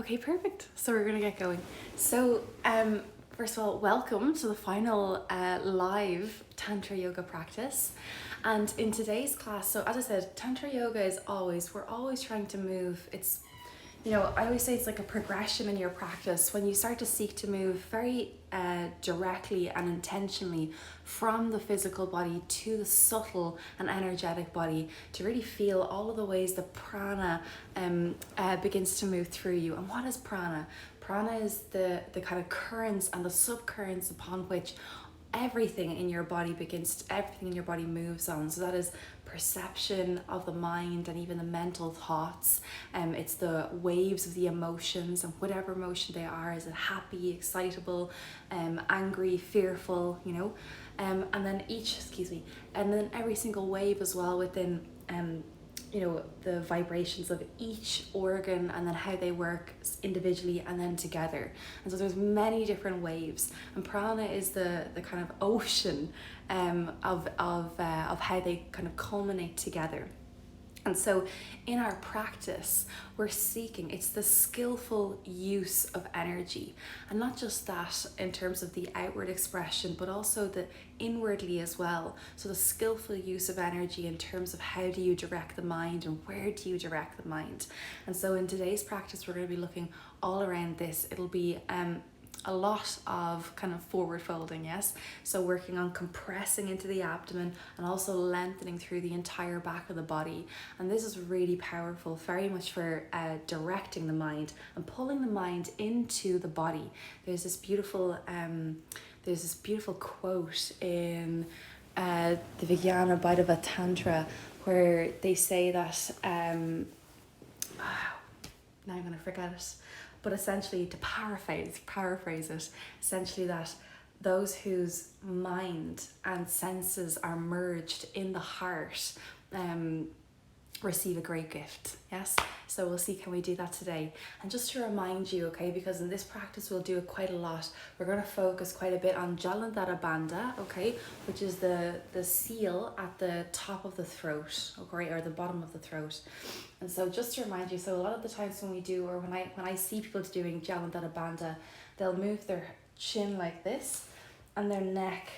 Okay, perfect. So we're gonna get going. So, first of all, welcome to the final live Tantra yoga practice. And in today's class, so as I said, Tantra yoga is we're always trying to move. It's, I always say it's like a progression in your practice when you start to seek to move very directly and intentionally from the physical body to the subtle and energetic body to really feel all of the ways that prana begins to move through you. And what is prana? Prana is the kind of currents and the subcurrents upon which everything in your body moves on. So that is perception of the mind and even the mental thoughts. It's the waves of the emotions, and whatever emotion they are. Is it happy, excitable, angry, fearful, and then every single wave as well within the vibrations of each organ, and then how they work individually and then together. And so there's many different waves, and prana is the kind of ocean of how they kind of culminate together. And so in our practice, we're seeking, it's the skillful use of energy. And not just that in terms of the outward expression, but also the inwardly as well. So the skillful use of energy in terms of how do you direct the mind and where do you direct the mind. And so in today's practice, we're going to be looking all around this. It'll be a lot of kind of forward folding, yes? So working on compressing into the abdomen and also lengthening through the entire back of the body. And this is really powerful, very much for directing the mind and pulling the mind into the body. There's this beautiful quote in the Vijnana Bhairava Tantra where they say that, now I'm going to forget it, but essentially to paraphrase it, essentially that those whose mind and senses are merged in the heart receive a great gift, yes? So we'll see, can we do that today? And just to remind you, okay, because in this practice we'll do it quite a lot, we're going to focus quite a bit on Jalandhara Bandha, okay, which is the seal at the top of the throat, okay, or the bottom of the throat. And so just to remind you, so a lot of the times when we do, or when I see people doing Jalandhara Bandha, they'll move their chin like this and their neck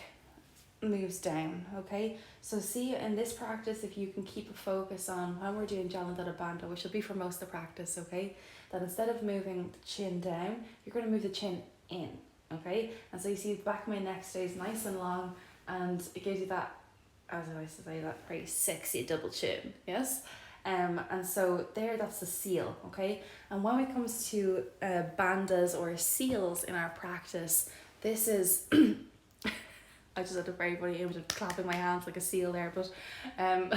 moves down, okay? So see, in this practice, if you can keep a focus on when we're doing Jalandhara Bandha, which will be for most of the practice, okay, that instead of moving the chin down, you're going to move the chin in, okay? And so you see the back of my neck stays nice and long, and it gives you that, as I used to say, that very sexy double chin, yes? And so that's the seal, okay? And when it comes to bandhas or seals in our practice, this is I just had a very funny image of clapping my hands like a seal there, but I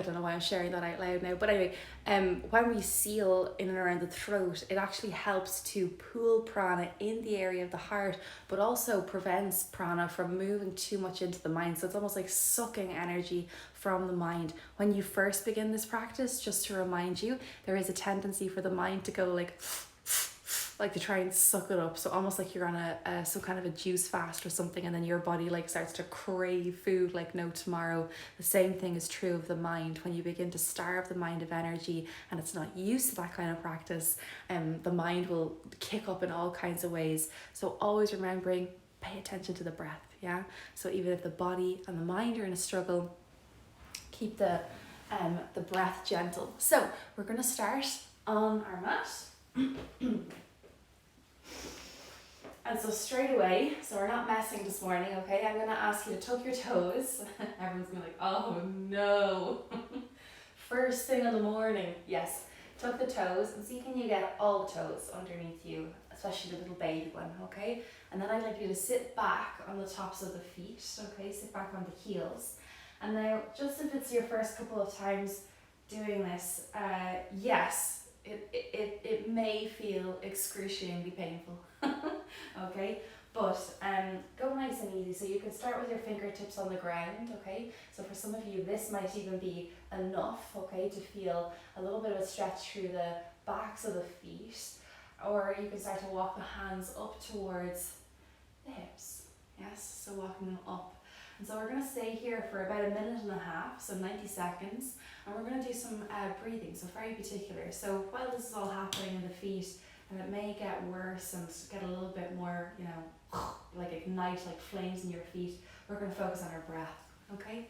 don't know why I'm sharing that out loud now. But anyway, when we seal in and around the throat, it actually helps to pool prana in the area of the heart, but also prevents prana from moving too much into the mind. So it's almost like sucking energy from the mind. When you first begin this practice, just to remind you, there is a tendency for the mind to go like to try and suck it up, so almost like you're on some kind of a juice fast or something, and then your body like starts to crave food like no tomorrow. The same thing is true of the mind. When you begin to starve the mind of energy and it's not used to that kind of practice, the mind will kick up in all kinds of ways. So always remembering, pay attention to the breath, yeah? So even if the body and the mind are in a struggle, keep the breath gentle. So we're going to start on our mat. And so straight away, so we're not messing this morning, okay? I'm going to ask you to tuck your toes. Everyone's going to be like, oh no. First thing in the morning. Yes, tuck the toes and see can you get all the toes underneath you, especially the little baby one, okay? And then I'd like you to sit back on the tops of the feet, okay? Sit back on the heels. And now, just if it's your first couple of times doing this, yes, it may feel excruciatingly painful. Okay, but go nice and easy. So you can start with your fingertips on the ground, okay? So for some of you, this might even be enough, okay, to feel a little bit of a stretch through the backs of the feet. Or you can start to walk the hands up towards the hips, yes? So walking them up. And so we're going to stay here for about 1.5 minutes, so 90 seconds, and we're going to do some breathing, so very particular. So while this is all happening in the feet, and it may get worse and get a little bit more, you know, like ignite like flames in your feet, we're going to focus on our breath, okay?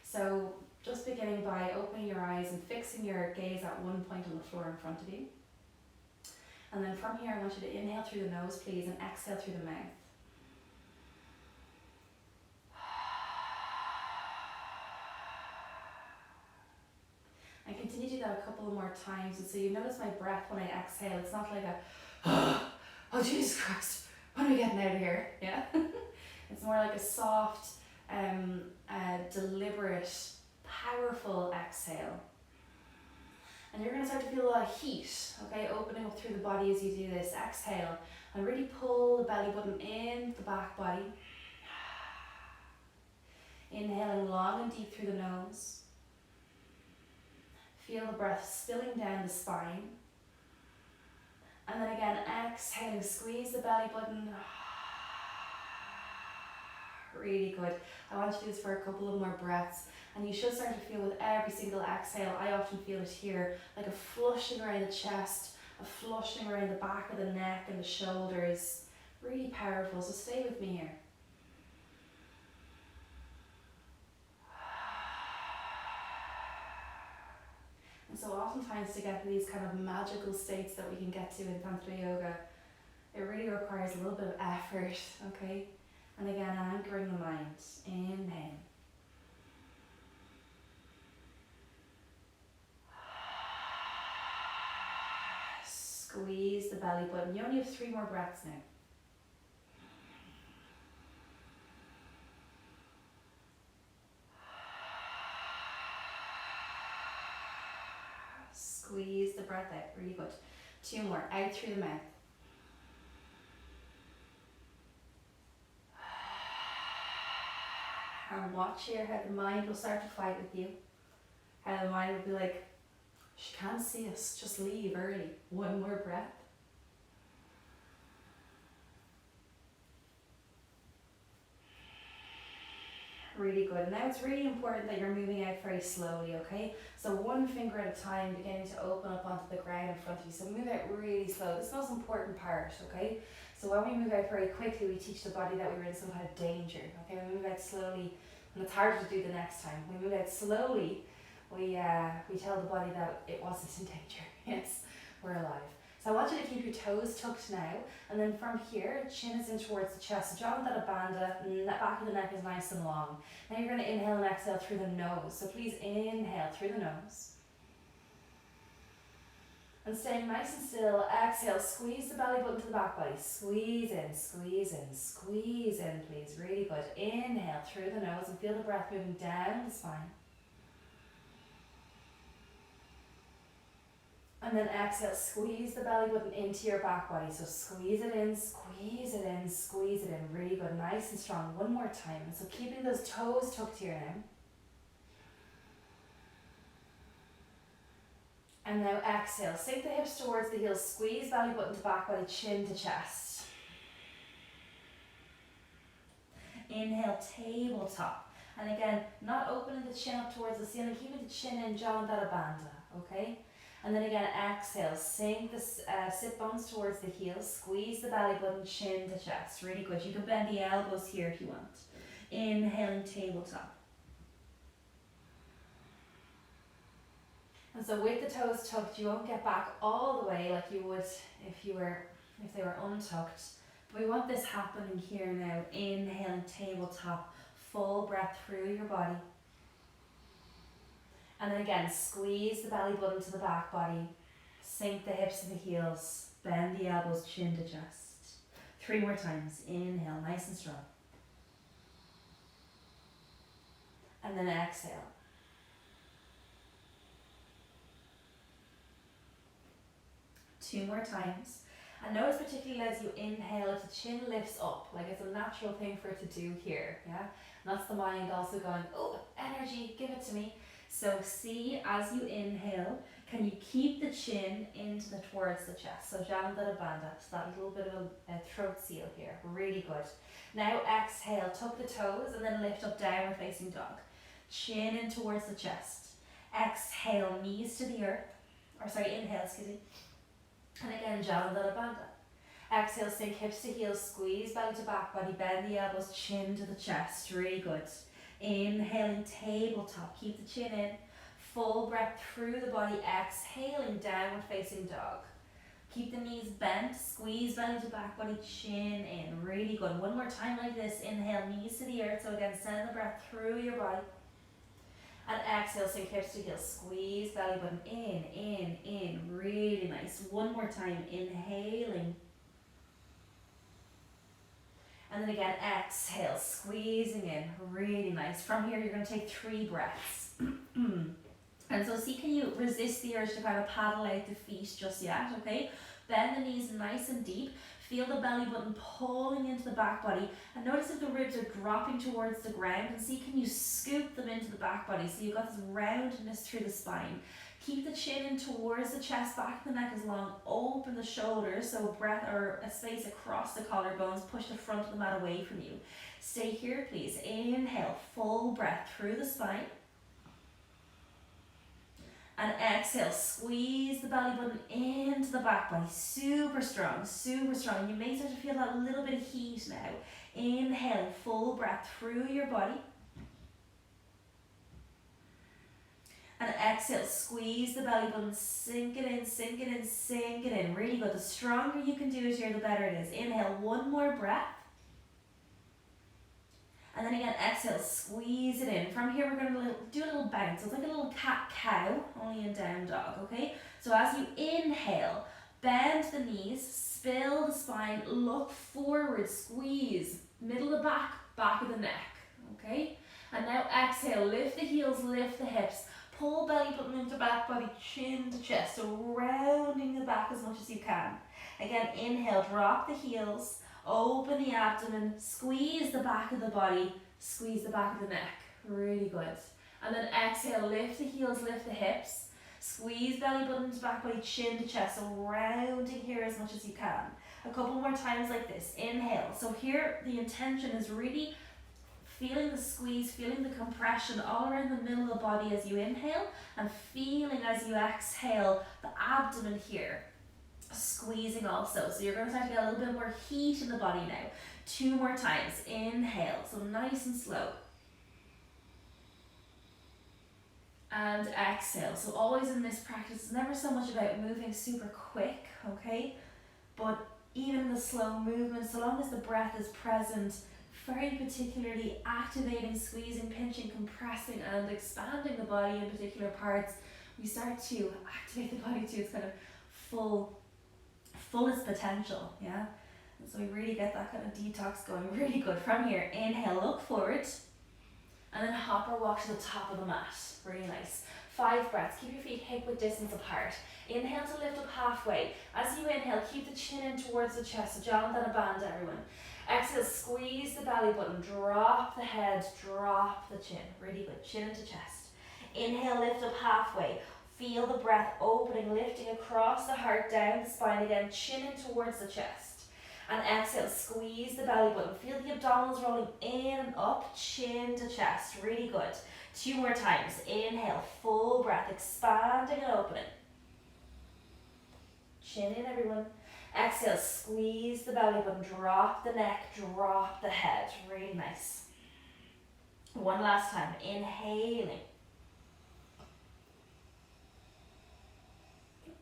So just beginning by opening your eyes and fixing your gaze at one point on the floor in front of you. And then from here, I want you to inhale through the nose, please, and exhale through the mouth. And continue to do that a couple more times. And so you notice my breath when I exhale, it's not like a, oh Jesus Christ, when are we getting out of here? Yeah. It's more like a soft, deliberate, powerful exhale. And you're going to start to feel a lot of heat, okay, opening up through the body as you do this. Exhale, and really pull the belly button in the back body. Inhaling long and deep through the nose. Feel the breath spilling down the spine. And then again, exhaling, squeeze the belly button. Really good. I want you to do this for a couple of more breaths. And you should start to feel with every single exhale, I often feel it here, like a flushing around the chest, a flushing around the back of the neck and the shoulders. Really powerful, so stay with me here. And so oftentimes to get to these kind of magical states that we can get to in Tantra Yoga, it really requires a little bit of effort, okay? And again, anchoring the mind. Inhale. Squeeze the belly button. You only have 3 more breaths now. Squeeze the breath out. Really good. 2 more. Out through the mouth. And watch here how the mind will start to fight with you. How the mind will be like, she can't see us, just leave early. 1 more breath. Really good. Now it's really important that you're moving out very slowly, okay? So 1 finger at a time, beginning to open up onto the ground in front of you. So move out really slow. This is the most important part, okay? So when we move out very quickly, we teach the body that we were in some kind of danger, okay? We move out slowly, and it's harder to do the next time. We move out slowly, we tell the body that it wasn't in danger. Yes, we're alive. So I want you to keep your toes tucked now, and then from here, chin is in towards the chest. So Jnana Bandha, the back of the neck is nice and long. Now you're going to inhale and exhale through the nose. So please inhale through the nose. And staying nice and still, exhale, squeeze the belly button to the back body. Squeeze in, squeeze in, squeeze in, please. Really good. Inhale through the nose and feel the breath moving down the spine. And then exhale, squeeze the belly button into your back body. So squeeze it in, squeeze it in, squeeze it in. Really good, nice and strong. 1 more time. And so keeping those toes tucked here now. And now exhale, sink the hips towards the heels, squeeze belly button to back body, chin to chest. Inhale, tabletop. And again, not opening the chin up towards the ceiling, keeping the chin in, Jnana Bandha, okay? And then again, exhale, sink the sit bones towards the heels, squeeze the belly button, chin to chest. Really good. You can bend the elbows here if you want. Inhaling, tabletop. And so with the toes tucked, you won't get back all the way like you would if they were untucked. But we want this happening here now. Inhaling, tabletop, full breath through your body. And then again, squeeze the belly button to the back body, sink the hips to the heels, bend the elbows, chin to chest. 3 more times. Inhale, nice and strong. And then exhale. Two more times. And notice particularly as you inhale, if the chin lifts up, like it's a natural thing for it to do here, yeah? And that's the mind also going, oh, energy, give it to me. So see, as you inhale, Can you keep the chin towards the chest? So Janardana Bandha, so that little bit of a throat seal here. Really good. Now exhale, tuck the toes and then lift up, downward facing dog. Chin in towards the chest. Exhale, knees to the earth. Or sorry, inhale, excuse me. And again, Janardana Bandha. Exhale, sink hips to heels, squeeze belly to back body, bend the elbows, chin to the chest. Really good. Inhaling, tabletop, keep the chin in. Full breath through the body, exhaling, downward facing dog. Keep the knees bent, squeeze belly to back body, chin in. Really good. One more time like this. Inhale, knees to the earth. So again, send the breath through your body. And exhale, sink hips to heels, squeeze belly button in. Really nice. One more time, inhaling. And then again, exhale, squeezing in. Really nice. From here, you're going to take 3 breaths. And so see, can you resist the urge to kind of paddle out the feet just yet, okay? Bend the knees nice and deep. Feel the belly button pulling into the back body. And notice if the ribs are dropping towards the ground. And see, can you scoop them into the back body? So you've got this roundness through the spine. Keep the chin in towards the chest, back of the neck is long. Open the shoulders, so breath or a space across the collarbones. Push the front of the mat away from you. Stay here, please. Inhale, full breath through the spine. And exhale, squeeze the belly button into the back body. Super strong, super strong. You may start to feel that little bit of heat now. Inhale, full breath through your body. And exhale, squeeze the belly button, sink it in, sink it in, sink it in. Really good. The stronger you can do it here, the better it is. Inhale, one more breath. And then again, exhale, squeeze it in. From here, we're going to do a little bounce. So it's like a little cat-cow, only in down dog, okay? So as you inhale, bend the knees, spill the spine, look forward, squeeze, middle of the back, back of the neck, okay? And now exhale, lift the heels, lift the hips, pull belly button into back body, chin to chest, so rounding the back as much as you can. Again, inhale, drop the heels, open the abdomen, squeeze the back of the body, squeeze the back of the neck. Really good. And then exhale, lift the heels, lift the hips, squeeze belly button to back body, chin to chest, so rounding here as much as you can. A couple more times like this. Inhale. So here the intention is really feeling the squeeze, feeling the compression all around the middle of the body as you inhale, and feeling as you exhale the abdomen here squeezing also. So you're going to start to get a little bit more heat in the body now. 2 more times. Inhale, so nice and slow. And exhale. So always in this practice, it's never so much about moving super quick, okay? But even the slow movement, so long as the breath is present, very particularly activating, squeezing, pinching, compressing, and expanding the body in particular parts, we start to activate the body to its kind of fullest potential, yeah? And so we really get that kind of detox going really good. From here, inhale, look forward, and then hop or walk to the top of the mat. Really nice. 5 breaths. Keep your feet hip width distance apart. Inhale to lift up halfway. As you inhale, keep the chin in towards the chest. So Janardana Bandha, everyone. Exhale, squeeze the belly button. Drop the head, drop the chin. Really good. Chin into chest. Inhale, lift up halfway. Feel the breath opening, lifting across the heart, down the spine again. Chin in towards the chest. And exhale, squeeze the belly button. Feel the abdominals rolling in and up, chin to chest. Really good. 2 more times. Inhale, full breath, expanding and opening. Chin in, everyone. Exhale, squeeze the belly button, drop the neck, drop the head. Really nice. One last time. Inhaling.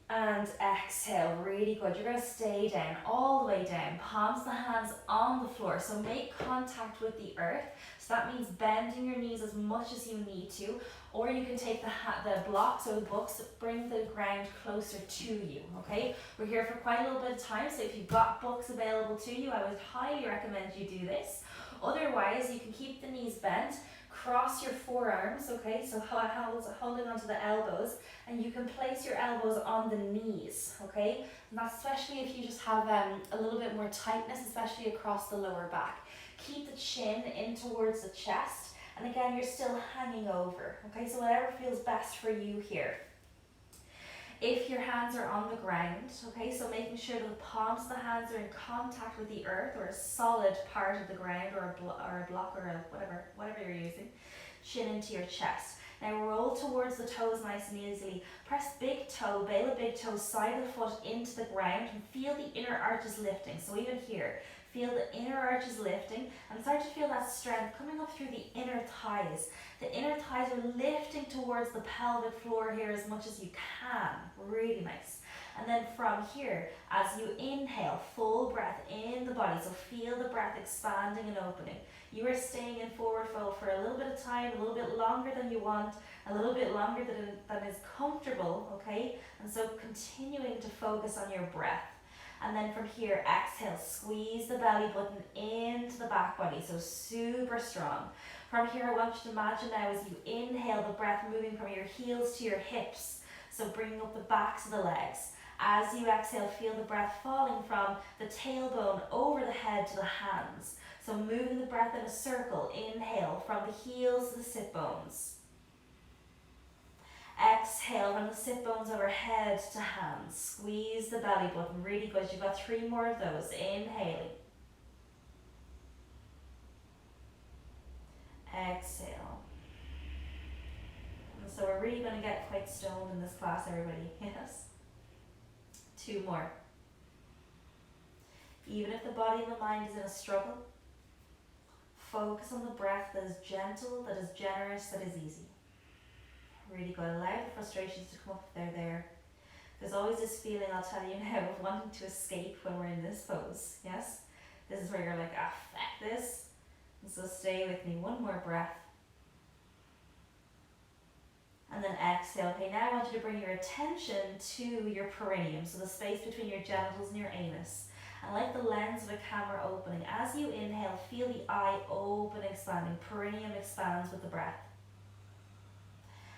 And exhale, really good. You're going to stay down, all the way down. Palms of the hands on the floor. So make contact with the earth. So that means bending your knees as much as you need to. Or you can take the blocks or the books, bring the ground closer to you, okay? We're here for quite a little bit of time, so if you've got books available to you, I would highly recommend you do this. Otherwise, you can keep the knees bent, cross your forearms, okay? So holding onto the elbows, and you can place your elbows on the knees, okay? And that's especially if you just have a little bit more tightness, especially across the lower back. Keep the chin in towards the chest. And again, you're still hanging over, okay? So whatever feels best for you here. if your hands are on the ground, okay, so making sure that the palms of the hands are in contact with the earth or a solid part of the ground, or a block, or whatever you're using. Chin into your chest. Now roll towards the toes nice and easily. Press big toe, bail a big toe, side of the foot into the ground, and feel the inner arches lifting. So even here, feel the inner arches lifting, and start to feel that strength coming up through the inner thighs. The inner thighs are lifting towards the pelvic floor here as much as you can. Really nice. And then from here, as you inhale, full breath in the body. So feel the breath expanding and opening. You are staying in forward fold for a little bit of time, a little bit longer than you want, a little bit longer than is comfortable, okay? And so continuing to focus on your breath. And then from here, exhale, squeeze the belly button into the back body, so super strong. From here, I want you to imagine now as you inhale, the breath moving from your heels to your hips, so bringing up the backs of the legs. As you exhale, feel the breath falling from the tailbone over the head to the hands. So moving the breath in a circle, inhale from the heels to the sit bones. Exhale from the sit bones overhead to hands. Squeeze the belly button, really good. You've got 3 more of those. Inhaling. Exhale. And so we're really going to get quite stoned in this class, everybody. Yes? 2 more. Even if the body and the mind is in a struggle, focus on the breath that is gentle, that is generous, that is easy. Really good. Allow the frustrations to come up if they're there. There's always this feeling, I'll tell you now, of wanting to escape when we're in this pose. Yes? This is where you're like, fuck this. And so stay with me. 1 more breath. And then exhale. Okay, now I want you to bring your attention to your perineum, so the space between your genitals and your anus. And like the lens of a camera opening, as you inhale, feel the eye open, expanding. Perineum expands with the breath.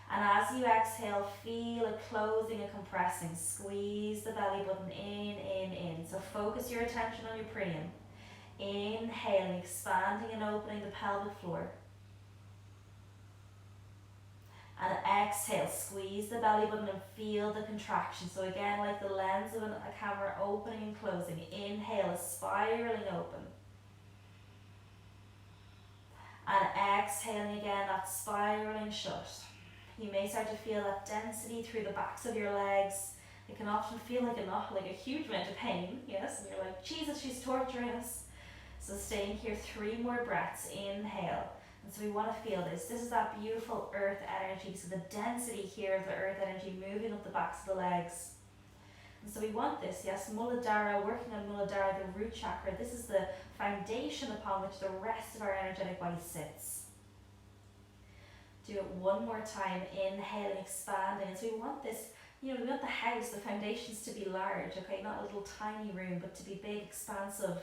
And as you exhale, feel it closing and compressing. Squeeze the belly button in. So focus your attention on your perineum. Inhaling, expanding and opening the pelvic floor. And exhale, squeeze the belly button and feel the contraction. So again, like the lens of a camera opening and closing. Inhale, spiraling open. And exhaling again, that spiraling shut. You may start to feel that density through the backs of your legs. It can often feel like a huge amount of pain, yes? And you're like, Jesus, she's torturing us. So staying here, 3 more breaths. Inhale. And so we want to feel this. This is that beautiful earth energy. So the density here of the earth energy moving up the backs of the legs. And so we want this, yes, Muladhara, working on Muladhara, the root chakra. This is the foundation upon which the rest of our energetic body sits. Do it 1 more time, inhaling, expanding. And so we want this, we want the house, the foundations to be large, okay? Not a little tiny room, but to be big, expansive,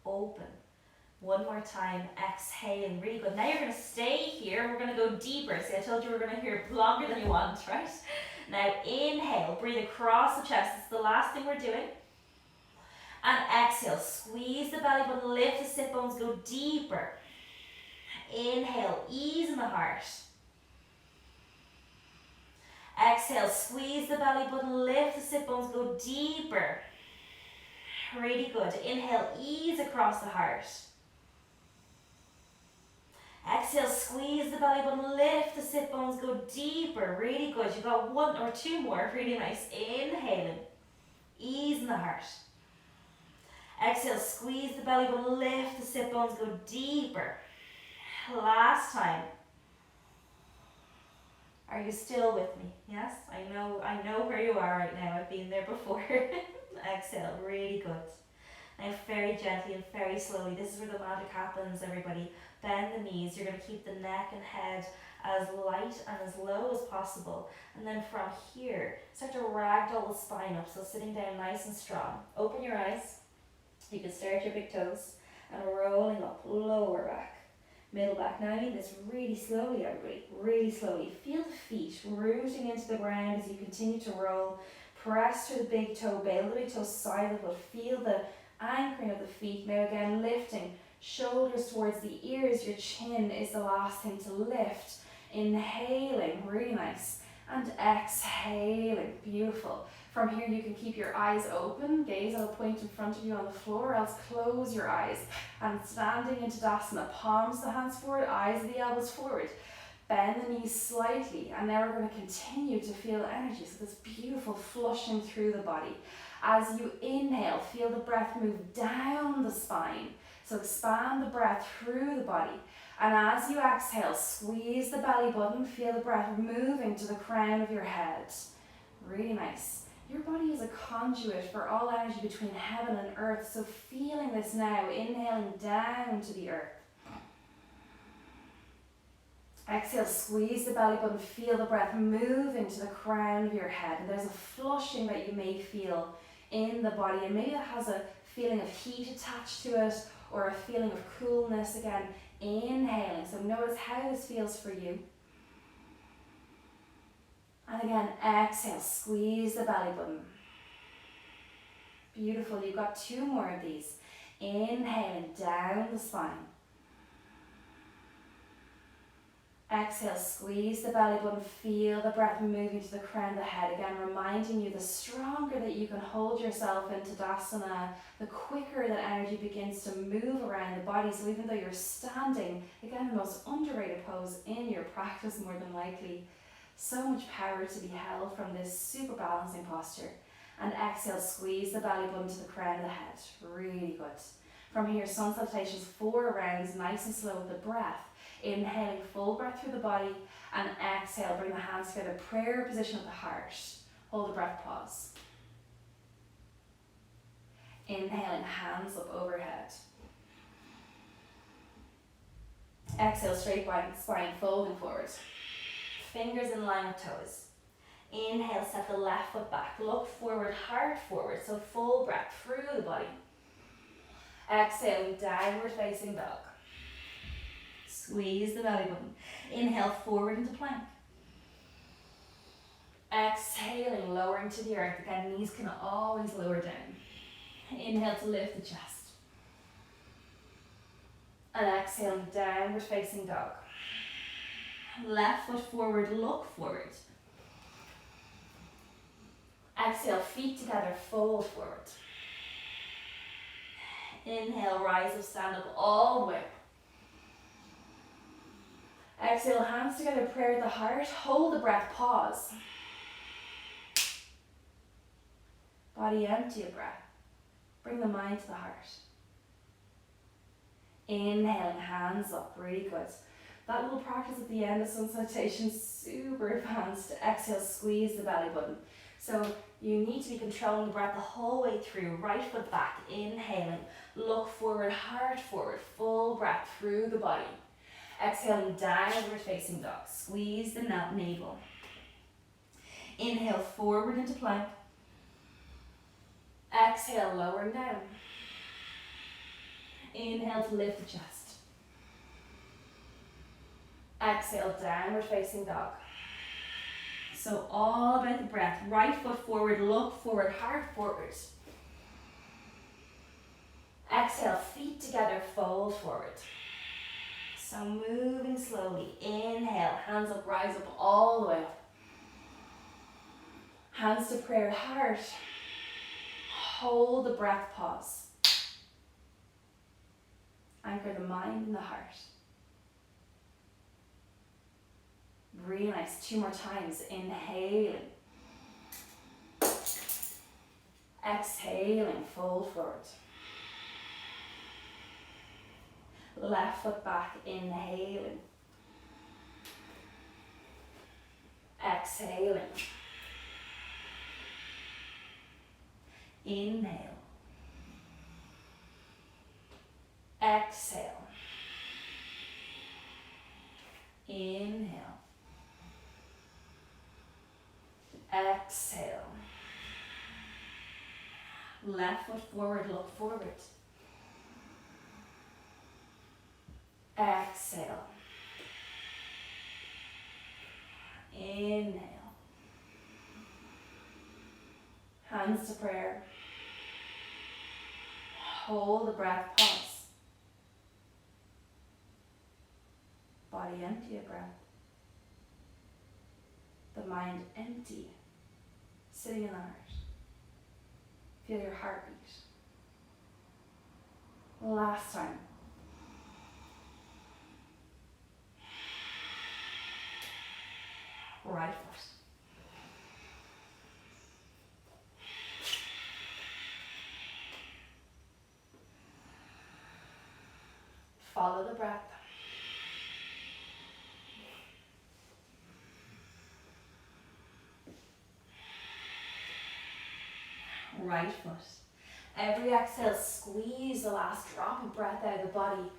open. 1 more time, exhaling, really good. Now you're going to stay here, we're going to go deeper. See, I told you we're going to hear longer than you want, right? Now inhale, breathe across the chest. It's the last thing we're doing. And exhale, squeeze the belly button, lift the sit bones, go deeper. Inhale, ease in the heart. Exhale, squeeze the belly button, lift the sit bones, go deeper. Really good. Inhale, ease across the heart. Exhale, squeeze the belly button, lift the sit bones, go deeper. Really good. You've got 1 or 2 more. Really nice. Inhaling, ease in the heart. Exhale, squeeze the belly button, lift the sit bones, go deeper. Last time. Are you still with me? Yes? I know where you are right now. I've been there before. Exhale, really good. Now very gently and very slowly. This is where the magic happens, everybody. Bend the knees. You're going to keep the neck and head as light and as low as possible. And then from here, start to ragdoll the spine up. So sitting down nice and strong. Open your eyes. You can stare at your big toes and rolling up, lower back. Middle back. Now I mean this really slowly, everybody, really slowly. Feel the feet rooting into the ground as you continue to roll. Press through the big toe, bail the big toe side of the foot. Feel the anchoring of the feet. Now again, lifting, shoulders towards the ears. Your chin is the last thing to lift. Inhaling, really nice. And exhaling, beautiful. From here you can keep your eyes open, gaze at a point in front of you on the floor, or else close your eyes. And standing into Tadasana, palms the hands forward, eyes of the elbows forward. Bend the knees slightly, and now we're going to continue to feel energy. So this beautiful flushing through the body. As you inhale, feel the breath move down the spine. So expand the breath through the body. And as you exhale, squeeze the belly button, feel the breath moving to the crown of your head. Really nice. Your body is a conduit for all energy between heaven and earth. So feeling this now, inhaling down to the earth. Exhale, squeeze the belly button, feel the breath moving to the crown of your head. And there's a flushing that you may feel in the body, and maybe it has a feeling of heat attached to it, or a feeling of coolness. Again, inhaling, so notice how this feels for you. And again, exhale, squeeze the belly button. Beautiful, you've got 2 more of these. Inhaling down the spine. Exhale, squeeze the belly button, feel the breath moving to the crown of the head. Again, reminding you the stronger that you can hold yourself into Tadasana, the quicker that energy begins to move around the body. So even though you're standing, again, the most underrated pose in your practice more than likely, so much power to be held from this super balancing posture. And exhale, squeeze the belly button to the crown of the head. Really good. From here, sun salutations, 4 rounds, nice and slow with the breath. Inhaling full breath through the body, and exhale, bring the hands together, prayer position of the heart. Hold the breath, pause. Inhaling, hands up overhead. Exhale, straight spine, folding forward. Fingers in line with toes. Inhale, step the left foot back, look forward, heart forward, so full breath through the body. Exhaling, downward facing dog. Squeeze the belly button. Inhale, forward into plank. Exhaling, lowering to the earth. Again, knees can always lower down. Inhale to lift the chest. And exhaling, downward facing dog. Left foot forward, look forward. Exhale, feet together, fold forward. Inhale, rise up, stand up all the way. Exhale, hands together, prayer at the heart. Hold the breath, pause. Body empty of breath. Bring the mind to the heart. Inhaling, hands up, really good. That little practice at the end of sun salutation, super advanced. Exhale, squeeze the belly button. So you need to be controlling the breath the whole way through. Right foot back, inhaling. Look forward, heart forward, full breath through the body. Exhaling, downward facing dog. Squeeze the navel. Inhale, forward into plank. Exhale, lowering down. Inhale to lift the chest. Exhale, downward facing dog. So all about the breath. Right foot forward, look forward, heart forward. Exhale, feet together, fold forward. So moving slowly. Inhale, hands up, rise up, all the way up. Hands to prayer, heart. Hold the breath, pause. Anchor the mind and the heart. Really nice. 2 more times. Inhaling. Exhaling, fold forward. Left foot back, inhaling. Exhaling. Inhale. Exhale. Inhale. Exhale. Left foot forward, look forward. Exhale. Inhale. Hands to prayer. Hold the breath, pause. Body empty of breath. the mind empty, sitting in the heart. Feel your heartbeat. Last time. Right foot. Follow the breath. Right foot. Every exhale, squeeze the last drop of breath out of the body.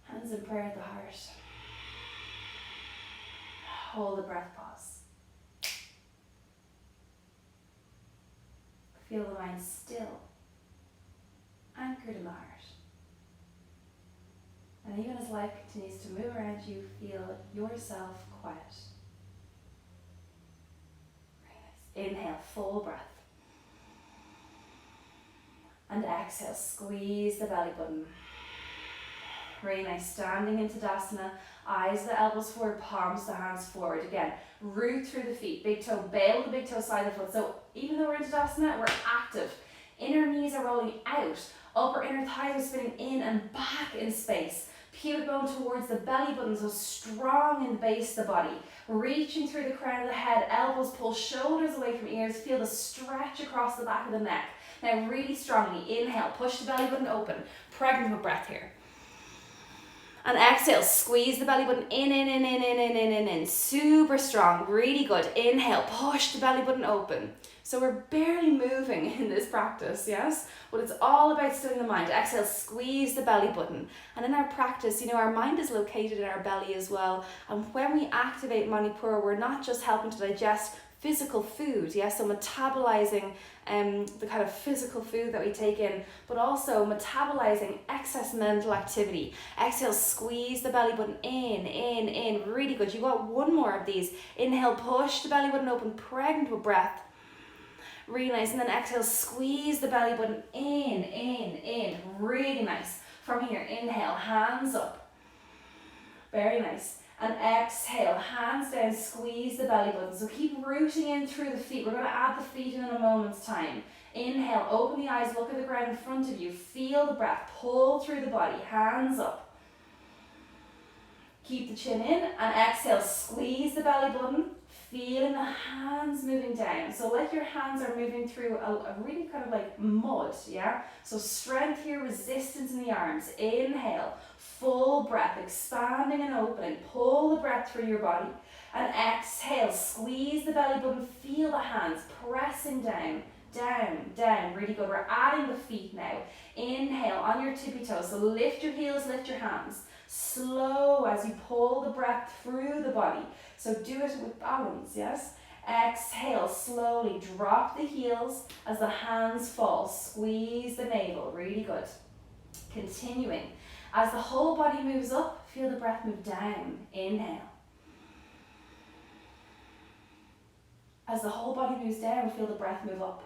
Hands in prayer at the heart. Hold the breath pause. Feel the mind still, anchored in the heart. And even as life continues to move around you, feel yourself quiet. Very nice. Inhale, full breath. And exhale, squeeze the belly button. Really nice. Standing into Tadasana, eyes the elbows forward, palms the hands forward. Again, root through the feet. Big toe, bail the big toe side of the foot. So even though we're in Tadasana, we're active. Inner knees are rolling out. Upper inner thighs are spinning in and back in space. Pubic bone towards the belly button, so strong in the base of the body. Reaching through the crown of the head, elbows pull shoulders away from ears. Feel the stretch across the back of the neck. Now really strongly, inhale, push the belly button open. Pregnant with breath here. And exhale, squeeze the belly button in. Super strong, really good. Inhale, push the belly button open. So we're barely moving in this practice, yes? But it's all about stilling the mind. Exhale, squeeze the belly button. And in our practice, our mind is located in our belly as well. And when we activate Manipur, we're not just helping to digest physical food, yes? So metabolizing the kind of physical food that we take in, but also metabolizing excess mental activity. Exhale, squeeze the belly button in. Really good. You got one more of these. Inhale, push the belly button open, pregnant with breath. Really nice. And then exhale, squeeze the belly button in. Really nice. From here, inhale, hands up. Very nice. And exhale, hands down, squeeze the belly button. So keep rooting in through the feet. We're going to add the feet in a moment's time. Inhale, open the eyes, look at the ground in front of you. Feel the breath, pull through the body, hands up. Keep the chin in and exhale, squeeze the belly button. Feeling the hands moving down. So like your hands are moving through a really kind of like mud, yeah? So strength here, resistance in the arms. Inhale, full breath, expanding and opening. Pull the breath through your body. And exhale, squeeze the belly button. Feel the hands pressing down. Really good. We're adding the feet now. Inhale on your tippy toes. So lift your heels, lift your hands. Slow as you pull the breath through the body. So do it with balance, yes? Exhale, slowly drop the heels as the hands fall. Squeeze the navel, really good. Continuing. As the whole body moves up, feel the breath move down. Inhale. As the whole body moves down, feel the breath move up.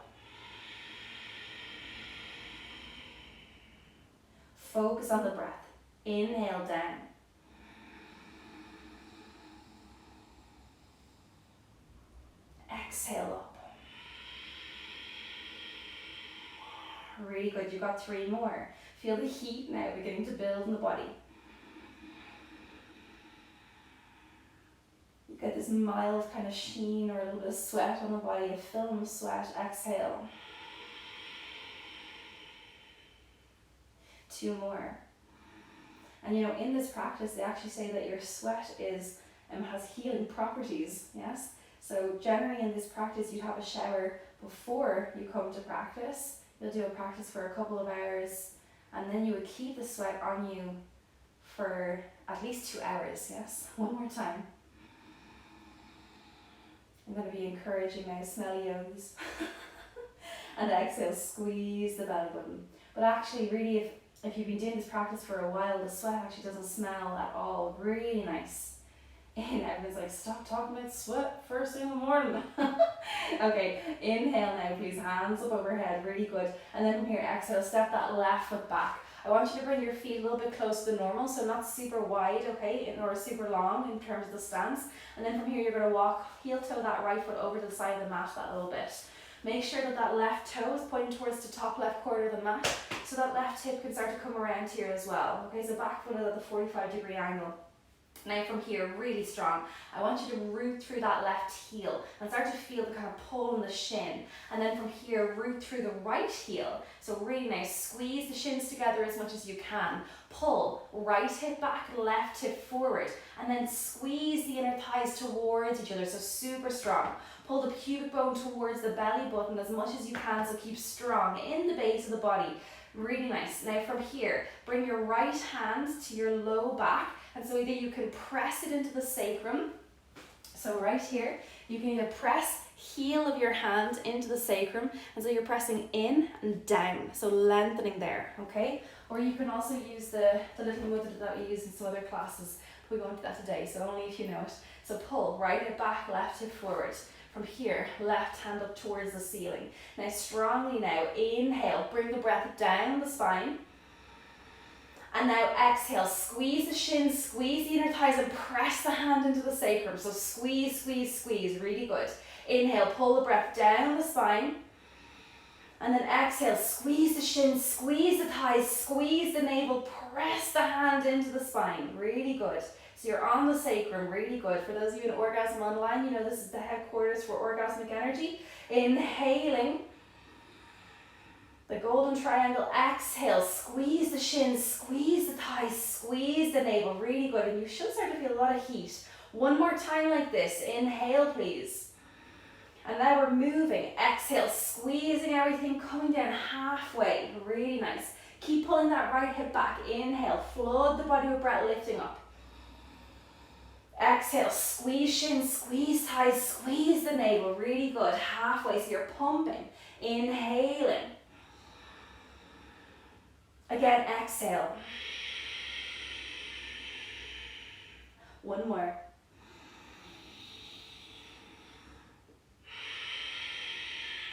Focus on the breath. Inhale down. Exhale up. Really good. You've got 3 more. Feel the heat now beginning to build in the body. You get this mild kind of sheen or a little bit of sweat on the body, a film of sweat. Exhale. 2 more. And in this practice, they actually say that your sweat has healing properties, yes? So generally in this practice, you'd have a shower before you come to practice. You'll do a practice for a couple of hours, and then you would keep the sweat on you for at least 2 hours, yes? One more time. I'm going to be encouraging now, smelly yogis. And exhale, squeeze the belly button. But actually, really, if you've been doing this practice for a while, the sweat actually doesn't smell at all. Really nice. And everyone's like, stop talking about sweat first thing in the morning. Okay, inhale now, please. Hands up overhead, really good. And then from here, exhale, step that left foot back. I want you to bring your feet a little bit closer than normal, so not super wide, okay, or super long in terms of the stance. And then from here, you're going to walk heel toe that right foot over to the side of the mat that little bit. Make sure that that left toe is pointing towards the top left corner of the mat, so that left hip can start to come around here as well. Okay, so back foot is at the 45-degree angle. Now from here, really strong, I want you to root through that left heel and start to feel the kind of pull in the shin. And then from here, root through the right heel. So really nice, squeeze the shins together as much as you can. Pull, right hip back, left hip forward. And then squeeze the inner thighs towards each other, so super strong. Pull the pubic bone towards the belly button as much as you can, so keep strong in the base of the body. Really nice. Now from here, bring your right hand to your low back, and so either you can press it into the sacrum, so right here, you can either press heel of your hand into the sacrum, and so you're pressing in and down, so lengthening there, okay? Or you can also use the little mudra that we use in some other classes. We won't do that today, so only if you know it. So pull, right hip back, left hip forward. From here, left hand up towards the ceiling. Now strongly now, inhale, bring the breath down the spine. And now exhale, squeeze the shins, squeeze the inner thighs and press the hand into the sacrum. So squeeze, squeeze, squeeze, really good. Inhale, pull the breath down the spine. And then exhale, squeeze the shins, squeeze the thighs, squeeze the navel, press the hand into the spine, really good. So you're on the sacrum, really good. For those of you in Orgasm Online, you know this is the headquarters for orgasmic energy. Inhaling, the golden triangle, exhale, squeeze the shins, squeeze the thighs, squeeze the navel, really good. And you should start to feel a lot of heat. One more time like this, inhale please. And now we're moving, exhale, squeezing everything, coming down halfway, really nice. Keep pulling that right hip back, inhale, flood the body with breath, lifting up. Exhale, squeeze shins, squeeze thighs, squeeze the navel, really good, halfway, so you're pumping, inhaling. Again, exhale. One more.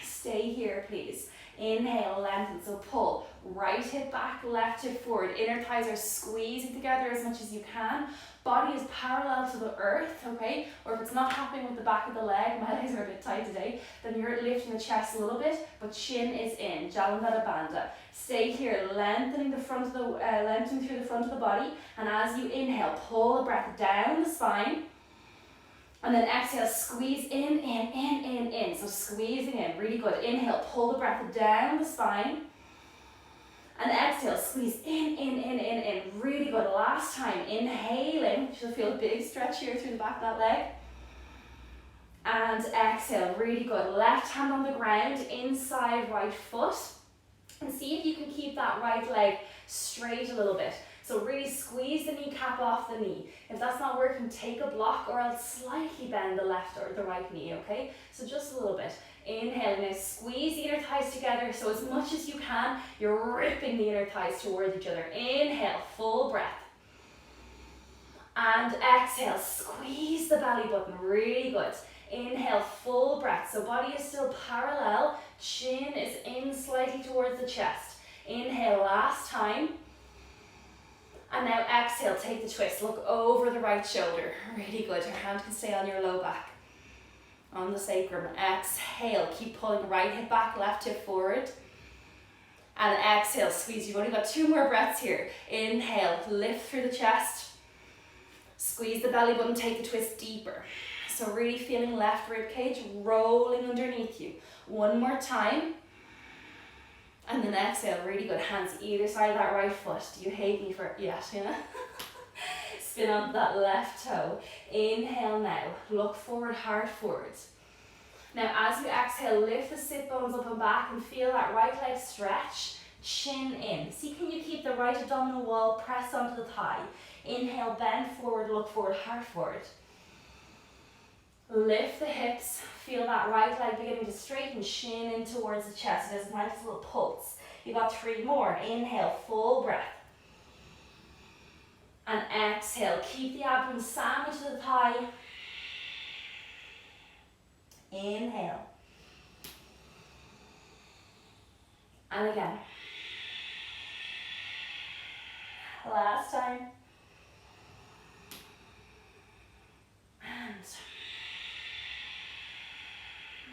Stay here, please. Inhale, lengthen, so pull. Right hip back, left hip forward. Inner thighs are squeezing together as much as you can. Body is parallel to the earth, okay? Or if it's not happening with the back of the leg, my legs are a bit tight today, then you're lifting the chest a little bit, but chin is in, Jalandhara Bandha. Stay here, lengthening the front of the, lengthening through the front of the body, and as you inhale, pull the breath down the spine, and then exhale, squeeze in. So squeezing in, really good. Inhale, pull the breath down the spine. And exhale, squeeze in. Really good. Last time, inhaling. You should feel a big stretch here through the back of that leg. And exhale, really good. Left hand on the ground, inside right foot. And see if you can keep that right leg straight a little bit. So really squeeze the kneecap off the knee. If that's not working, take a block or else slightly bend the left or the right knee, okay? So just a little bit. Inhale, now squeeze the inner thighs together, so as much as you can, you're ripping the inner thighs towards each other. Inhale, full breath. And exhale, squeeze the belly button, really good. Inhale, full breath, so body is still parallel, chin is in slightly towards the chest. Inhale, last time. And now exhale, take the twist, look over the right shoulder, really good. Your hand can stay on your low back, on the sacrum. Exhale, keep pulling right hip back, left hip forward. And exhale, squeeze. You've only got 2 more breaths here. Inhale, lift through the chest. Squeeze the belly button, take the twist deeper. So really feeling left rib cage rolling underneath you. One more time. And then exhale, really good. Hands either side of that right foot. Do you hate me for it yet? Yeah? Spin on that left toe. Inhale now. Look forward, heart forwards. Now as you exhale, lift the sit bones up and back and feel that right leg stretch. Chin in. See, can you keep the right abdominal wall pressed onto the thigh? Inhale, bend forward, look forward, heart forward. Lift the hips. Feel that right leg beginning to straighten, shin in towards the chest. There's a nice little pulse. You got 3 more. Inhale, full breath. And exhale. Keep the abdomen sandwiched to the thigh. Inhale. And again. Last time. And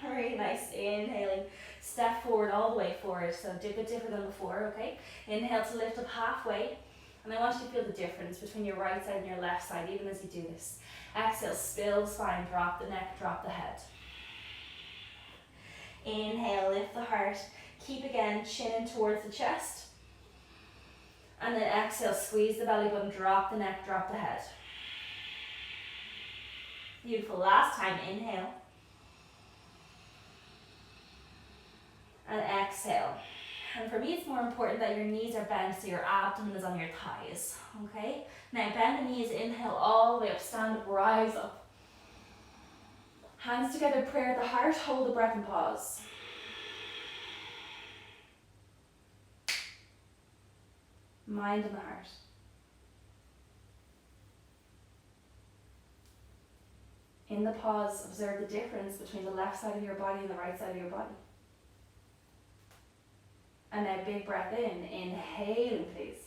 very nice. Inhaling. Step forward all the way forward. So a bit different than before, okay? Inhale to lift up halfway. And I want you to feel the difference between your right side and your left side, even as you do this. Exhale, spill the spine, drop the neck, drop the head. Inhale, lift the heart. Keep again, chin in towards the chest. And then exhale, squeeze the belly button, drop the neck, drop the head. Beautiful. Last time, inhale. And exhale. And for me, it's more important that your knees are bent so your abdomen is on your thighs. Okay? Now, bend the knees, inhale all the way up, stand up, rise up. Hands together, prayer at the heart, hold the breath and pause. Mind in the heart. In the pause, observe the difference between the left side of your body and the right side of your body. And now big breath in, inhaling please.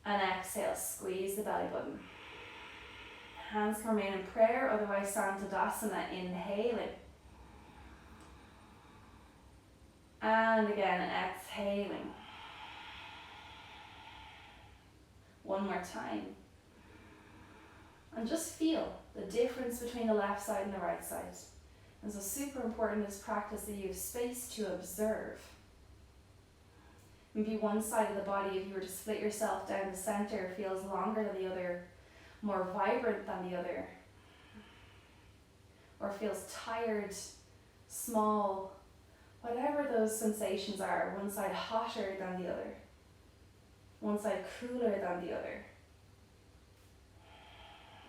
And exhale, squeeze the belly button. Hands can remain in prayer, otherwise stand Tadasana, inhaling. And again, exhaling. One more time. And just feel the difference between the left side and the right side. And so super important in this practice that you have space to observe. Maybe one side of the body, if you were to split yourself down the center, feels longer than the other, more vibrant than the other, or feels tired, small, whatever those sensations are. One side hotter than the other, one side cooler than the other.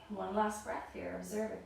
One last breath here, observing.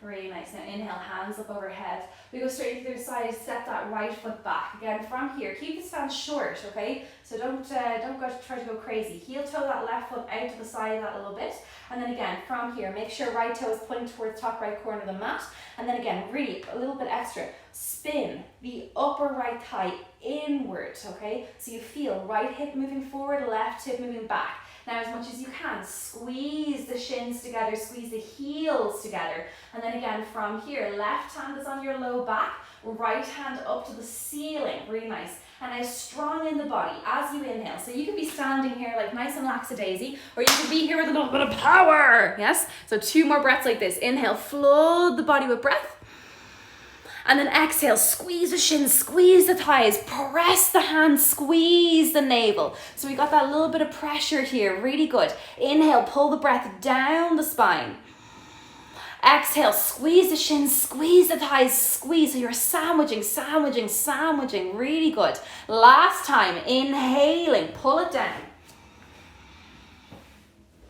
Really nice. Now inhale, hands up overhead. We go straight to the other side, step that right foot back. Again, from here, keep the stance short, okay? So don't try to go crazy. Heel toe that left foot out to the side of that a little bit. And then again, from here, make sure right toe is pointing towards top right corner of the mat. And then again, really a little bit extra. Spin the upper right thigh inward, okay? So you feel right hip moving forward, left hip moving back. Now, as much as you can, squeeze the shins together, squeeze the heels together. And then again, from here, left hand is on your low back, right hand up to the ceiling. Really nice. And now strong in the body as you inhale. So you could be standing here like nice and lackadaisy, or you could be here with a little bit of power. Yes? So 2 more breaths like this. Inhale, flood the body with breath. And then exhale, squeeze the shins, squeeze the thighs, press the hands, squeeze the navel. So we got that little bit of pressure here, really good. Inhale, pull the breath down the spine. Exhale, squeeze the shins, squeeze the thighs, squeeze. So you're sandwiching, really good. Last time, inhaling, pull it down.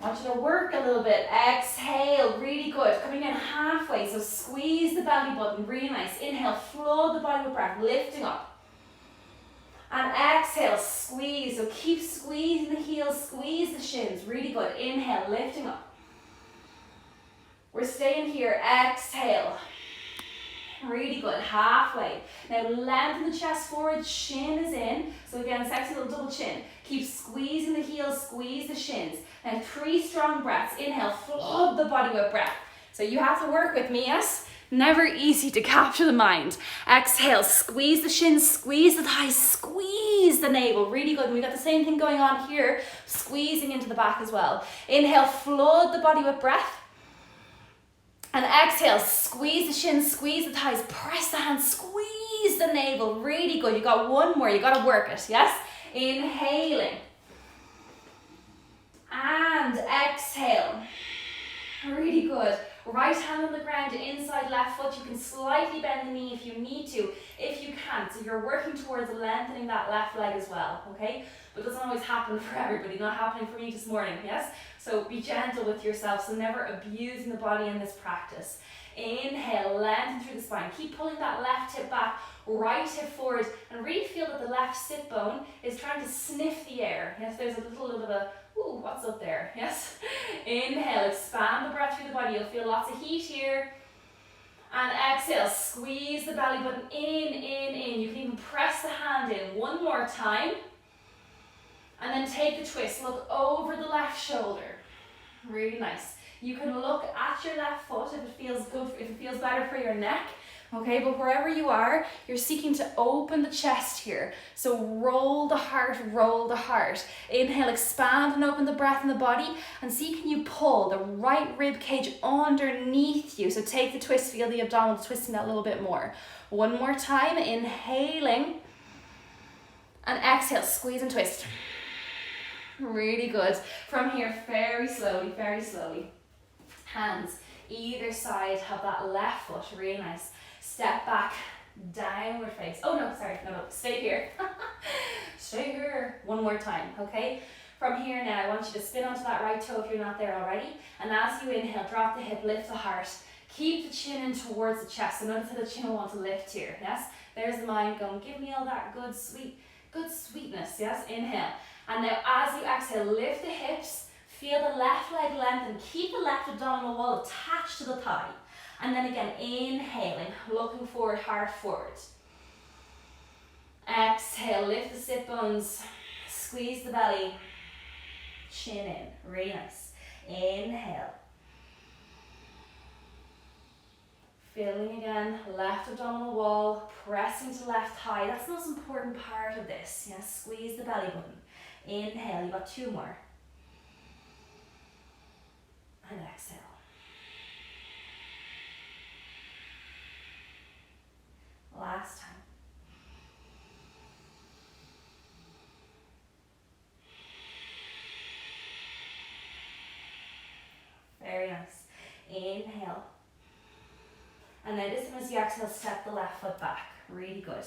I want you to work a little bit. Exhale, really good. Coming in halfway, so squeeze the belly button, really nice. Inhale, flood the body with breath, lifting up. And exhale, squeeze. So keep squeezing the heels, squeeze the shins, really good. Inhale, lifting up. We're staying here. Exhale. Really good. Halfway. Now lengthen the chest forward, shin is in. So again, sexy little double chin. Keep squeezing the heels, squeeze the shins. Now 3 strong breaths. Inhale, flood the body with breath. So you have to work with me, yes? Never easy to capture the mind. Exhale, squeeze the shins, squeeze the thighs, squeeze the navel. Really good. And we got the same thing going on here, squeezing into the back as well. Inhale, flood the body with breath. And exhale, squeeze the shins, squeeze the thighs, press the hands, squeeze the navel. Really good. You got 1 more. You got to work it. Yes? Inhaling. And exhale. Really good. Right hand on the ground, inside left foot. You can slightly bend the knee if you need to, if you can't. So you're working towards lengthening that left leg as well, okay? But it doesn't always happen for everybody. Not happening for me this morning, yes? So be gentle with yourself, so never abusing the body in this practice. Inhale, lengthen through the spine. Keep pulling that left hip back, right hip forward, and really feel that the left sit bone is trying to sniff the air. Yes, there's a little bit of a, ooh, what's up there? Yes? Inhale, expand the breath through the body. You'll feel lots of heat here. And exhale, squeeze the belly button in. You can even press the hand in one more time. And then take the twist, look over the left shoulder. Really nice. You can look at your left foot if it feels good, if it feels better for your neck. Okay, but wherever you are, you're seeking to open the chest here. So roll the heart, roll the heart. Inhale, expand and open the breath in the body. And see, can you pull the right rib cage underneath you? So take the twist, feel the abdominals twisting out a little bit more. One more time, inhaling. And exhale, squeeze and twist. Really good. From here, very slowly, very slowly. Hands either side of that left foot, really nice. Step back, downward face. Oh no, sorry, no, stay here. Stay here. One more time, okay? From here now, I want you to spin onto that right toe if you're not there already. And as you inhale, drop the hip, lift the heart. Keep the chin in towards the chest. So notice how the chin will want to lift here, yes? There's the mind going, give me all that good sweetness, yes? Inhale. And now as you exhale, lift the hips. Feel the left leg lengthen. Keep the left abdominal wall attached to the thigh. And then again, inhaling, looking forward, heart forward. Exhale, lift the sit bones, squeeze the belly, chin in, really nice. Inhale. Feeling again, left abdominal wall, pressing to left thigh. That's the most important part of this. Yes, squeeze the belly button. Inhale, you got two more. And exhale. Last time. Very nice. Inhale. And now this time as you exhale, step the left foot back. Really good.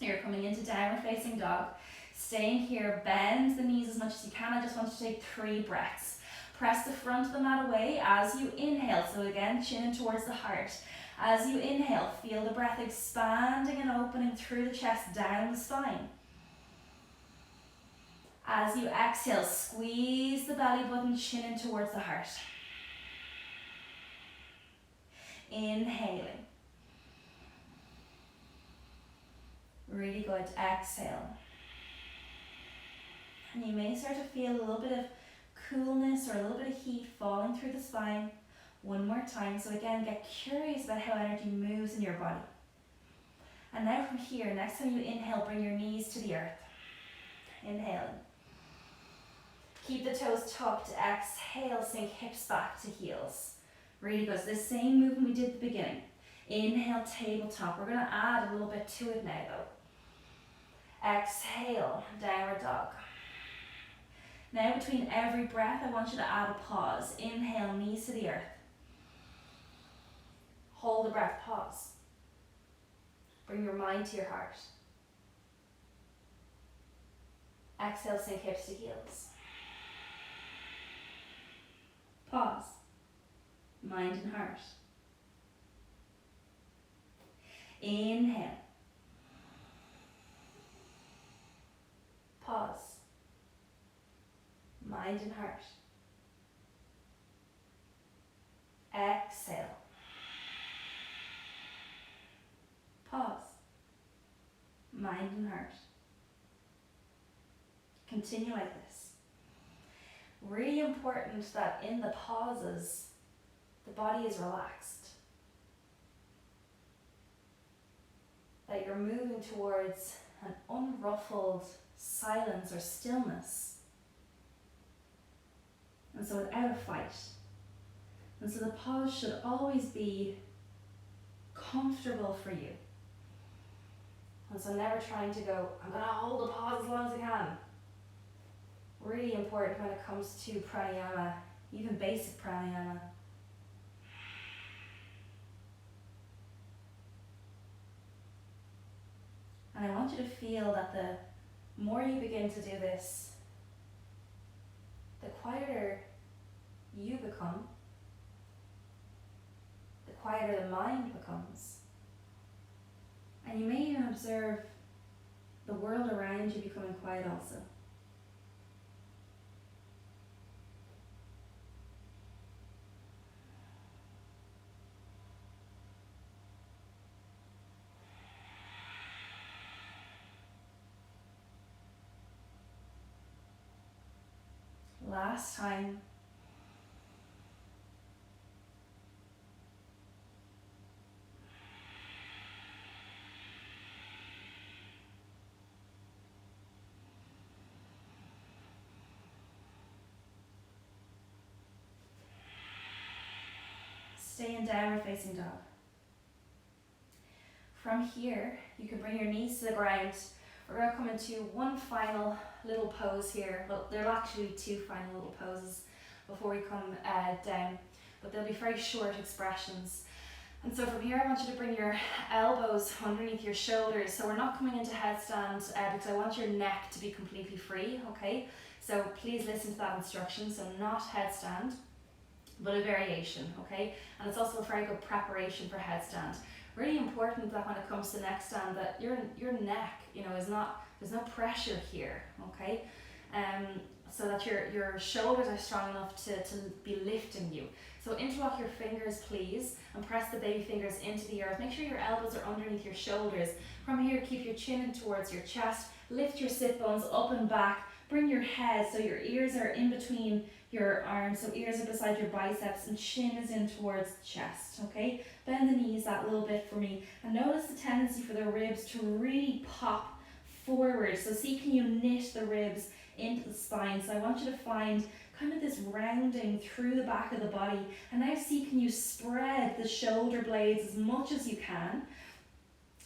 You're coming into downward facing dog. Staying here, bend the knees as much as you can. I just want you to take 3 breaths. Press the front of the mat away as you inhale. So again, chin in towards the heart. As you inhale, feel the breath expanding and opening through the chest, down the spine. As you exhale, squeeze the belly button, chin in towards the heart. Inhaling. Really good. Exhale. And you may start to feel a little bit of coolness or a little bit of heat falling through the spine. One more time. So again, get curious about how energy moves in your body. And now from here, next time you inhale, bring your knees to the earth. Inhaling. Keep the toes tucked. Exhale, sink hips back to heels. Really good. So the same movement we did at the beginning. Inhale, tabletop. We're going to add a little bit to it now though. Exhale, downward dog. Now between every breath, I want you to add a pause. Inhale, knees to the earth. Hold the breath, pause. Bring your mind to your heart. Exhale, sink hips to heels. Pause. Mind and heart. Inhale. Pause. Mind and heart. Exhale. Pause. Mind and heart. Continue like this. Really important that in the pauses, the body is relaxed. That you're moving towards an unruffled silence or stillness. And so without a fight. And so the pause should always be comfortable for you. And so never trying to go, I'm going to hold the pause as long as I can. Really important when it comes to pranayama, even basic pranayama. And I want you to feel that the more you begin to do this, the quieter you become, the quieter the mind becomes. And you may even observe the world around you becoming quiet also. Last time. Stay in downward facing dog. From here, you can bring your knees to the ground. We're going to come into one final little pose here. Well, there are actually two final little poses before we come down, but they'll be very short expressions. And so from here, I want you to bring your elbows underneath your shoulders. So we're not coming into headstand because I want your neck to be completely free, okay? So please listen to that instruction. So not headstand, but a variation, okay? And it's also a very good preparation for headstand. Really important that when it comes to neck stand that your neck, is not, there's no pressure here, okay? So that your shoulders are strong enough to be lifting you. So interlock your fingers, please, and press the baby fingers into the earth. Make sure your elbows are underneath your shoulders. From here, keep your chin in towards your chest. Lift your sit bones up and back. Bring your head so your ears are in between your arms, so ears are beside your biceps and chin is in towards the chest, okay? Bend the knees that little bit for me, and notice the tendency for the ribs to really pop forward. So see, can you knit the ribs into the spine? So I want you to find kind of this rounding through the back of the body, and now see, can you spread the shoulder blades as much as you can?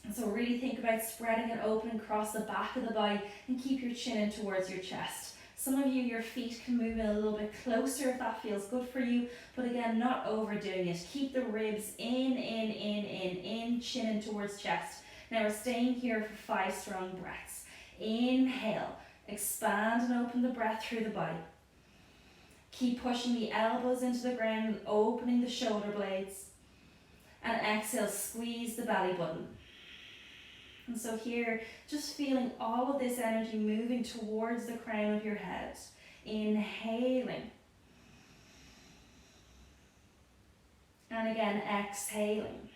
And so really think about spreading and opening across the back of the body and keep your chin in towards your chest. Some of you, your feet can move in a little bit closer if that feels good for you, but again, not overdoing it. Keep the ribs in, chin in towards chest. Now we're staying here for 5 strong breaths. Inhale, expand and open the breath through the body. Keep pushing the elbows into the ground, opening the shoulder blades. And exhale, squeeze the belly button. And so here, just feeling all of this energy moving towards the crown of your head. Inhaling. And again, exhaling.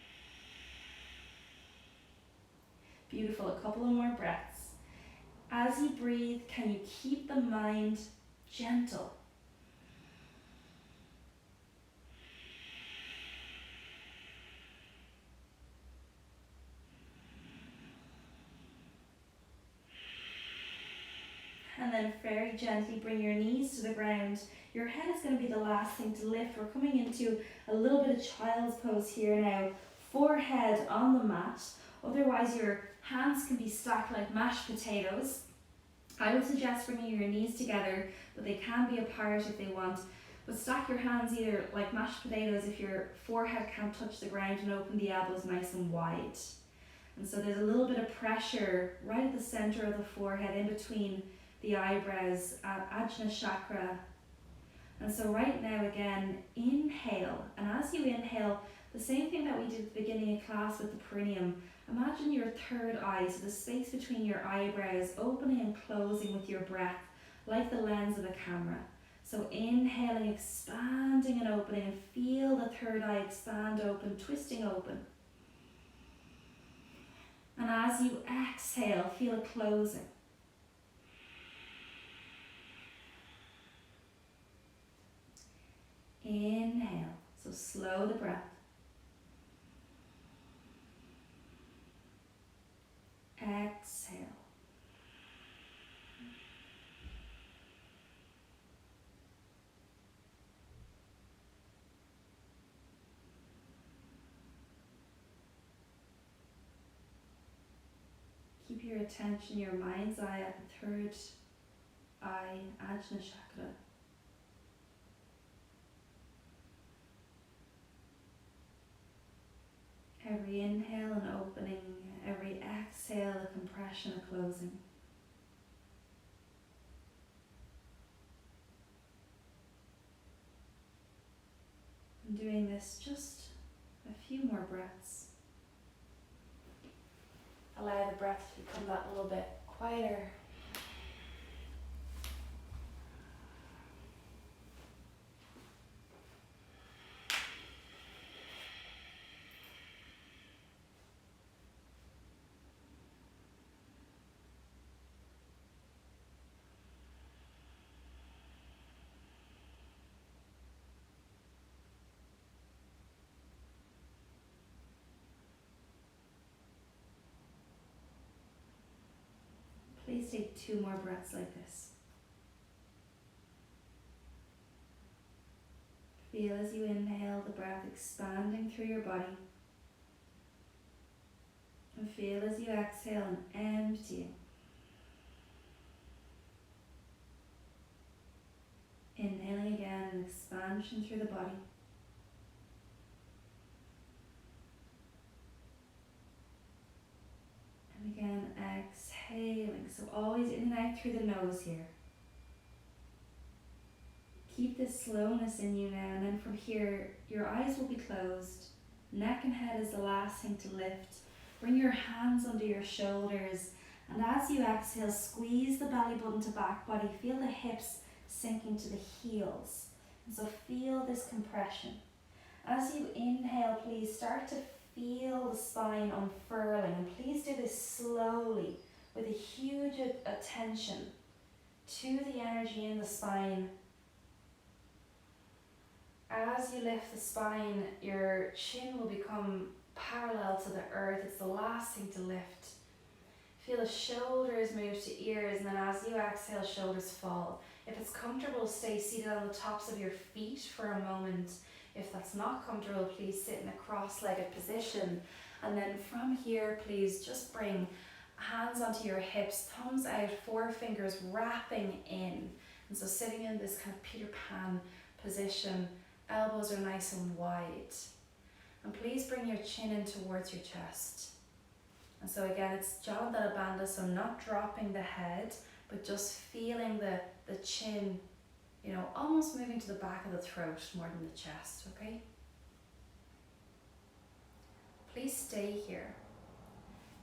Beautiful, a couple of more breaths. As you breathe, can you keep the mind gentle? And then very gently bring your knees to the ground. Your head is going to be the last thing to lift. We're coming into a little bit of child's pose here now. Forehead on the mat. Otherwise your hands can be stacked like mashed potatoes. I would suggest bringing your knees together, but they can be apart if they want. But stack your hands either like mashed potatoes if your forehead can't touch the ground, and open the elbows nice and wide. And so there's a little bit of pressure right at the center of the forehead, in between the eyebrows at Ajna chakra. And so right now again, inhale, and as you inhale, the same thing that we did at the beginning of class with the perineum, imagine your third eye, so the space between your eyebrows, opening and closing with your breath, like the lens of a camera. So inhaling, expanding and opening, and feel the third eye expand open, twisting open. And as you exhale, feel it closing. Inhale, so slow the breath. Exhale. Keep your attention, your mind's eye at the third eye, Ajna chakra. Every inhale and opening, every exhale a compression, a closing. And doing this just a few more breaths. Allow the breath to become that little bit quieter. 2 more breaths like this. Feel as you inhale the breath expanding through your body. And feel as you exhale and emptying. Inhaling again, an expansion through the body. And again, exhaling. So always in and out through the nose here. Keep this slowness in you now, and then from here, your eyes will be closed. Neck and head is the last thing to lift. Bring your hands under your shoulders, and as you exhale, squeeze the belly button to back body. Feel the hips sinking to the heels. And so feel this compression. As you inhale, please start to feel the spine unfurling, and please do this slowly with a huge attention to the energy in the spine. As you lift the spine, your chin will become parallel to the earth. It's the last thing to lift. Feel the shoulders move to ears, and then as you exhale, shoulders fall. If it's comfortable, stay seated on the tops of your feet for a moment. If that's not comfortable, please sit in a cross-legged position. And then from here, please just bring hands onto your hips, thumbs out, 4 fingers wrapping in. And so sitting in this kind of Peter Pan position, elbows are nice and wide. And please bring your chin in towards your chest. And so again, it's Jala Bandha, so not dropping the head, but just feeling the chin, you know, almost moving to the back of the throat more than the chest, okay? Please stay here.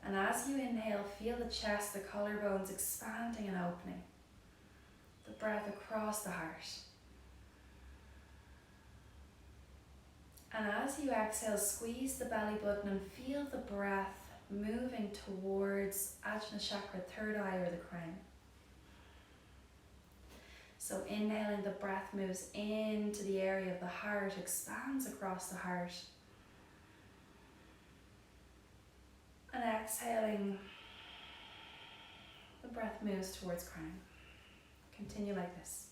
And as you inhale, feel the chest, the collarbones expanding and opening. The breath across the heart. And as you exhale, squeeze the belly button and feel the breath moving towards Ajna Chakra, third eye or the crown. So inhaling, the breath moves into the area of the heart, expands across the heart. And exhaling, the breath moves towards crown. Continue like this.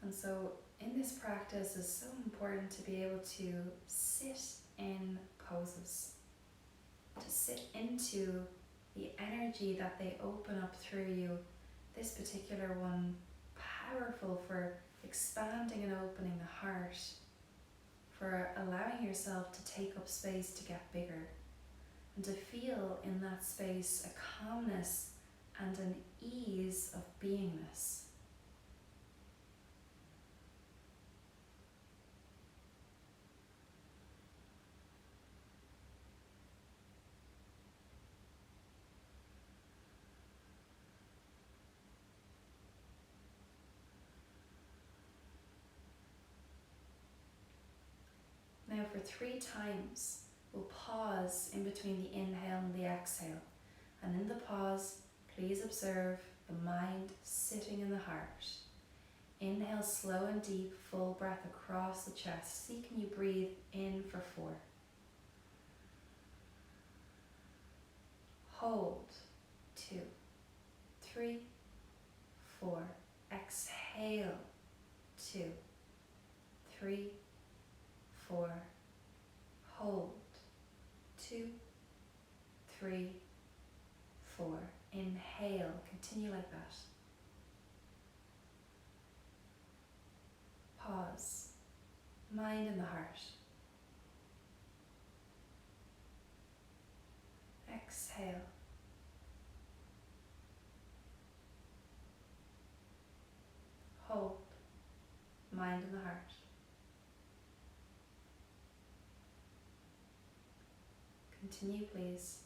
And so in this practice, it's so important to be able to sit in poses, to sit into the energy that they open up through you. This particular one, powerful for expanding and opening the heart, for allowing yourself to take up space to get bigger, and to feel in that space a calmness and an ease of beingness. Now for 3 times, we'll pause in between the inhale and the exhale. And in the pause, please observe the mind sitting in the heart. Inhale slow and deep, full breath across the chest. See, can you breathe in for 4. Hold, 2, 3, 4. Exhale, 2, 3, 4. Hold, 2, 3, 4. Inhale, continue like that. Pause, mind in the heart. Exhale. Hold, mind in the heart. Continue, please.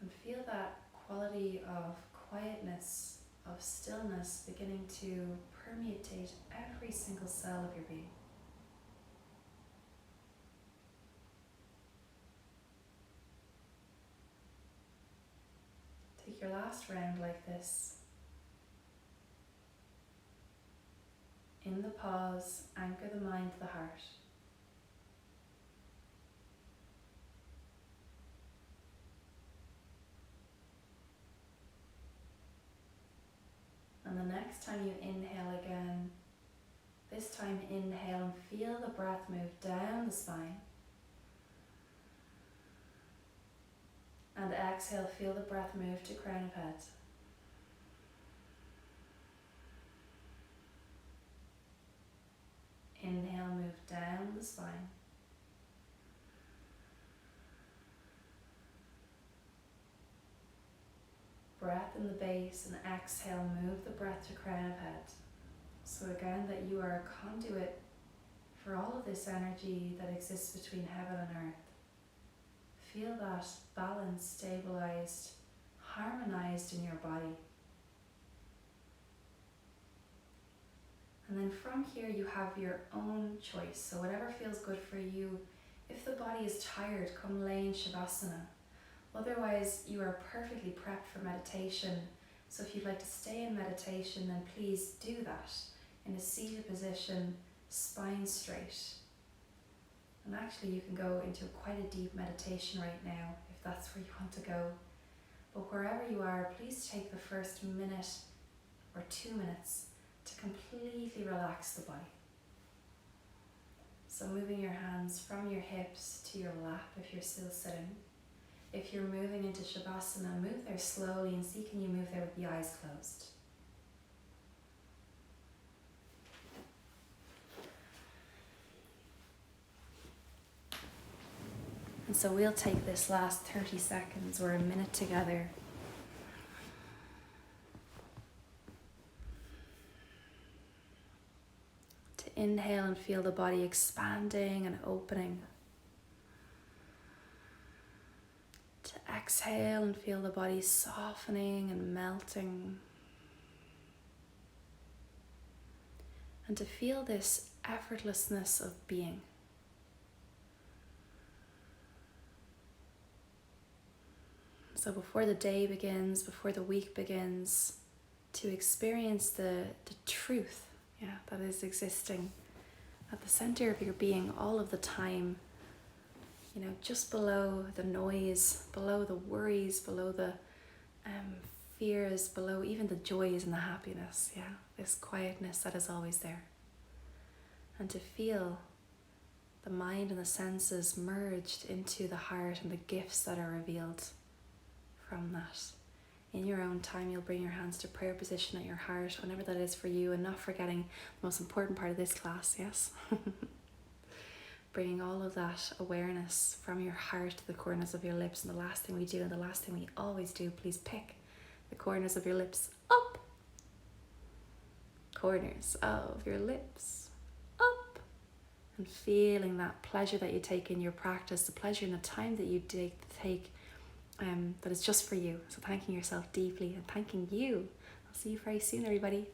And feel that quality of quietness, of stillness beginning to permeate every single cell of your being. Take your last round like this. In the pause, anchor the mind to the heart. And the next time you inhale again, this time inhale and feel the breath move down the spine. And exhale, feel the breath move to crown of head. Inhale, move down the spine. Breath in the base, and exhale, move the breath to crown of head. So again, that you are a conduit for all of this energy that exists between heaven and earth. Feel that balanced, stabilized, harmonized in your body. And then from here you have your own choice. So whatever feels good for you. If the body is tired, come lay in Shavasana. Otherwise, you are perfectly prepped for meditation. So if you'd like to stay in meditation, then please do that in a seated position, spine straight. And actually you can go into quite a deep meditation right now, if that's where you want to go. But wherever you are, please take the first minute or 2 minutes to completely relax the body. So moving your hands from your hips to your lap if you're still sitting. If you're moving into Shavasana, move there slowly and see can you move there with the eyes closed. And so we'll take this last 30 seconds or a minute together to inhale and feel the body expanding and opening. To exhale and feel the body softening and melting. And to feel this effortlessness of being. So before the day begins, before the week begins, to experience the truth, that is existing at the center of your being all of the time, just below the noise, below the worries, below the fears, below even the joys and the happiness, this quietness that is always there. And to feel the mind and the senses merged into the heart and the gifts that are revealed from that. In your own time, you'll bring your hands to prayer position at your heart, whenever that is for you, and not forgetting the most important part of this class, yes? Bringing all of that awareness from your heart to the corners of your lips. And the last thing we do, and the last thing we always do, please pick the corners of your lips up. Corners of your lips up. And feeling that pleasure that you take in your practice, the pleasure and the time that you take that is just for you. So thanking yourself deeply and thanking you. I'll see you very soon, everybody.